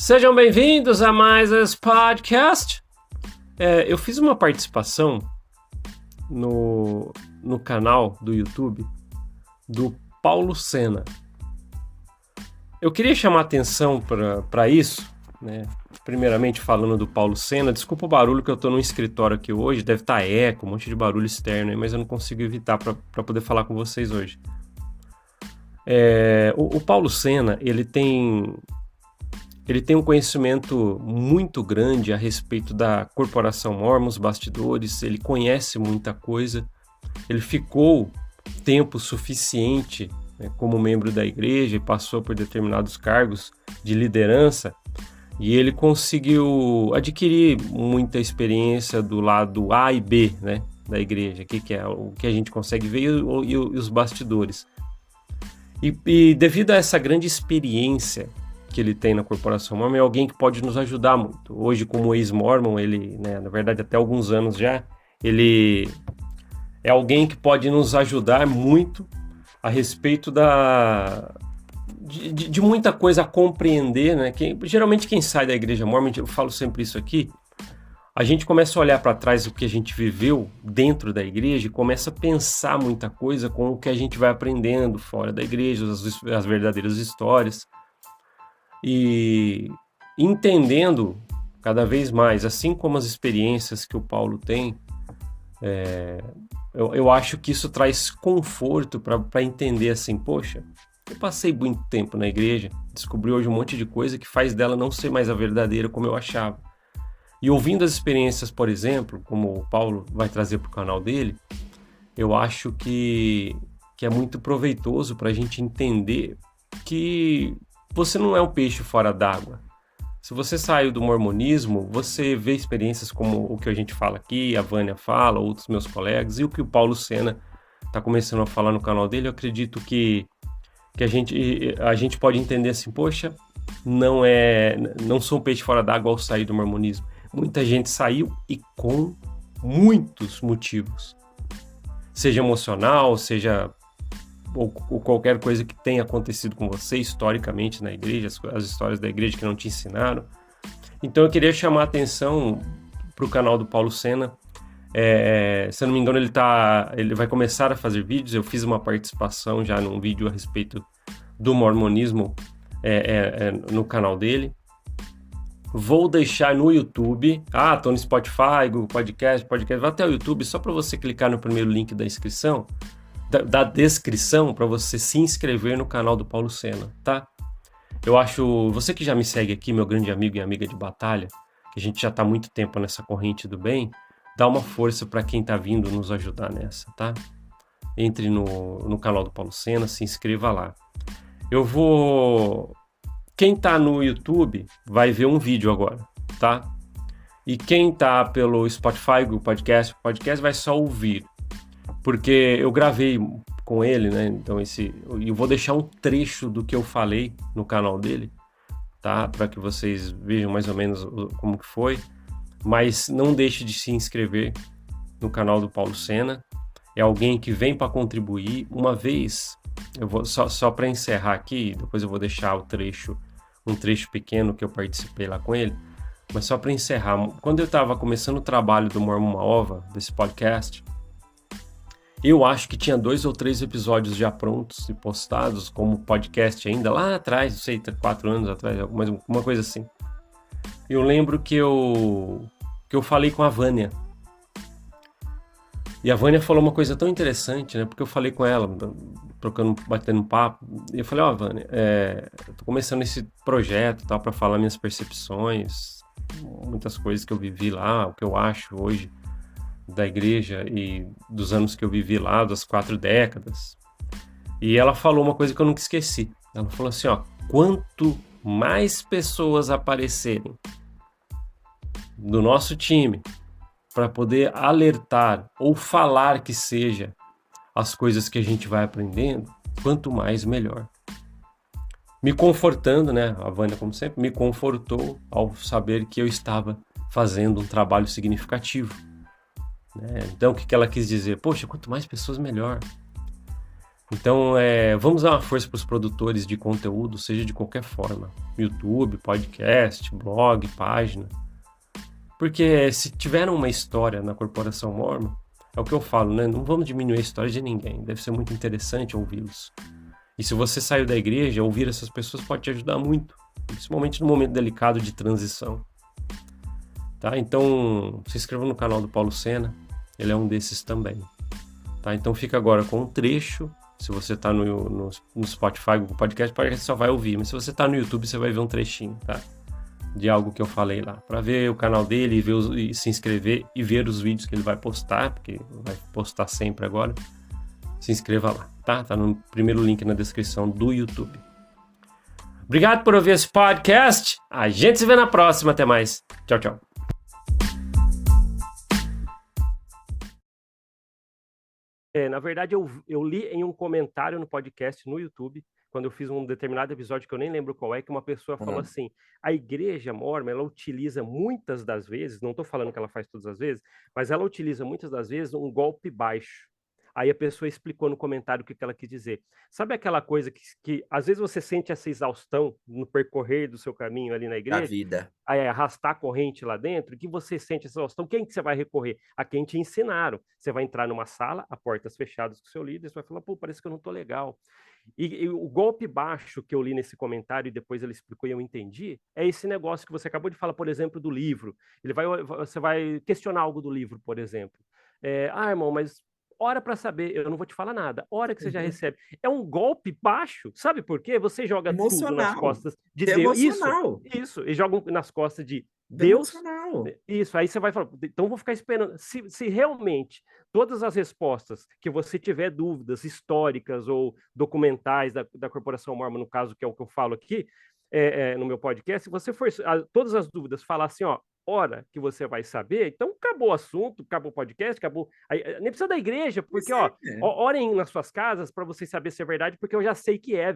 Sejam bem-vindos a mais esse podcast. Eu fiz uma participação no canal do YouTube do Paulo Sena. Eu queria chamar atenção para isso, né? Primeiramente falando do Paulo Sena. Desculpa o barulho que eu estou no escritório aqui hoje, deve estar eco, um monte de barulho externo aí, mas eu não consigo evitar para poder falar com vocês hoje. O Paulo Sena, ele tem um conhecimento muito grande a respeito da Corporação Mórmon, os bastidores, ele conhece muita coisa, ele ficou tempo suficiente, né, como membro da igreja e passou por determinados cargos de liderança, e ele conseguiu adquirir muita experiência do lado A e B, né, da igreja, que é o que a gente consegue ver e os bastidores. E devido a essa grande experiência que ele tem na Corporação Mórmon, é alguém que pode nos ajudar muito. Hoje, como ex-Mormon, ele, né, na verdade, até alguns anos já, ele é alguém que pode nos ajudar muito a respeito de muita coisa a compreender, né? Geralmente quem sai da Igreja Mórmon, eu falo sempre isso aqui, a gente começa a olhar para trás do que a gente viveu dentro da igreja e começa a pensar muita coisa com o que a gente vai aprendendo fora da igreja, as verdadeiras histórias. E entendendo cada vez mais, assim como as experiências que o Paulo tem, eu acho que isso traz conforto para entender assim, poxa, eu passei muito tempo na igreja, descobri hoje um monte de coisa que faz dela não ser mais a verdadeira como eu achava. E ouvindo as experiências, por exemplo, como o Paulo vai trazer para o canal dele, eu acho que é muito proveitoso para a gente entender que você não é um peixe fora d'água. Se você saiu do mormonismo, você vê experiências como o que a gente fala aqui, a Vânia fala, outros meus colegas, e o que o Paulo Sena está começando a falar no canal dele. Eu acredito que a gente pode entender assim, poxa, não sou um peixe fora d'água ao sair do mormonismo. Muita gente saiu e com muitos motivos. Seja emocional, seja ou qualquer coisa que tenha acontecido com você historicamente na igreja, as histórias da igreja que não te ensinaram. Então eu queria chamar a atenção para o canal do Paulo Sena. Se eu não me engano, ele vai começar a fazer vídeos. Eu fiz uma participação já num vídeo a respeito do mormonismo no canal dele. Vou deixar no YouTube. Tô no Spotify, Google Podcast, vai até o YouTube, só para você clicar no primeiro link da inscrição, da descrição, para você se inscrever no canal do Paulo Sena, tá? Eu acho, você que já me segue aqui, meu grande amigo e amiga de batalha, que a gente já tá há muito tempo nessa corrente do bem, dá uma força para quem tá vindo nos ajudar nessa, tá? Entre no canal do Paulo Sena, se inscreva lá. Quem tá no YouTube vai ver um vídeo agora, tá? E quem tá pelo Spotify, Google Podcast vai só ouvir. Porque eu gravei com ele, né? Então eu vou deixar um trecho do que eu falei no canal dele, tá? Para que vocês vejam mais ou menos como que foi. Mas não deixe de se inscrever no canal do Paulo Sena. É alguém que vem para contribuir. Uma vez, eu vou só para encerrar aqui, depois eu vou deixar um trecho pequeno que eu participei lá com ele. Mas só para encerrar, quando eu estava começando o trabalho do Mormon Uma Ova, desse podcast, eu acho que tinha 2 ou 3 episódios já prontos e postados como podcast ainda lá atrás, não sei, 4 anos atrás, uma coisa assim. Eu lembro que eu falei com a Vânia. E a Vânia falou uma coisa tão interessante, né? Porque eu falei com ela, batendo um papo, e eu falei, Vânia, eu tô começando esse projeto, tal, para falar minhas percepções, muitas coisas que eu vivi lá, o que eu acho hoje da igreja e dos anos que eu vivi lá, das 4 décadas. E ela falou uma coisa que eu nunca esqueci. Ela falou assim, quanto mais pessoas aparecerem do nosso time para poder alertar ou falar que seja as coisas que a gente vai aprendendo, quanto mais melhor. Me confortando, né? A Vânia, como sempre, me confortou ao saber que eu estava fazendo um trabalho significativo. Então, o que ela quis dizer? Poxa, quanto mais pessoas, melhor. Então, vamos dar uma força para os produtores de conteúdo, seja de qualquer forma. YouTube, podcast, blog, página. Porque se tiveram uma história na Corporação Mormon, é o que eu falo, né? Não vamos diminuir a história de ninguém. Deve ser muito interessante ouvi-los. E se você saiu da igreja, ouvir essas pessoas pode te ajudar muito. Principalmente no momento delicado de transição. Tá? Então, se inscreva no canal do Paulo Sena. Ele é um desses também. Tá? Então fica agora com um trecho. Se você está no Spotify, Google Podcast, você só vai ouvir. Mas se você está no YouTube, você vai ver um trechinho, tá? De algo que eu falei lá. Para ver o canal dele e se inscrever e ver os vídeos que ele vai postar, porque vai postar sempre agora. Se inscreva lá, tá? Tá no primeiro link na descrição do YouTube. Obrigado por ouvir esse podcast. A gente se vê na próxima. Até mais. Tchau, tchau. Na verdade, eu li em um comentário no podcast no YouTube, quando eu fiz um determinado episódio que eu nem lembro qual é, que uma pessoa falou assim: a igreja mormon, ela utiliza muitas das vezes, não estou falando que ela faz todas as vezes, mas ela utiliza muitas das vezes um golpe baixo. Aí a pessoa explicou no comentário o que ela quis dizer. Sabe aquela coisa que às vezes você sente essa exaustão no percorrer do seu caminho ali na Da igreja? vida. Arrastar a corrente lá dentro, que você sente essa exaustão, quem que você vai recorrer? A quem te ensinaram. Você vai entrar numa sala, a portas fechadas com o seu líder, você vai falar, pô, parece que eu não tô legal. E o golpe baixo que eu li nesse comentário e depois ele explicou e eu entendi, é esse negócio que você acabou de falar, por exemplo, do livro. Você vai questionar algo do livro, por exemplo. Irmão, mas ora para saber, eu não vou te falar nada. Hora que você já recebe. É um golpe baixo, sabe por quê? Você joga tudo nas Emocional. costas de Deus. Devocional. Isso. E joga nas costas de Deus. Devocional. Isso. Aí você vai falar, então vou ficar esperando. Se realmente todas as respostas que você tiver dúvidas históricas ou documentais da Corporação Mormon, no caso, que é o que eu falo aqui, no meu podcast, se você for todas as dúvidas falar assim, ó, hora que você vai saber, então acabou o assunto, acabou o podcast, acabou. Aí, nem precisa da igreja, Pois porque, ó, é. orem nas suas casas para vocês saberem se é verdade, porque eu já sei que é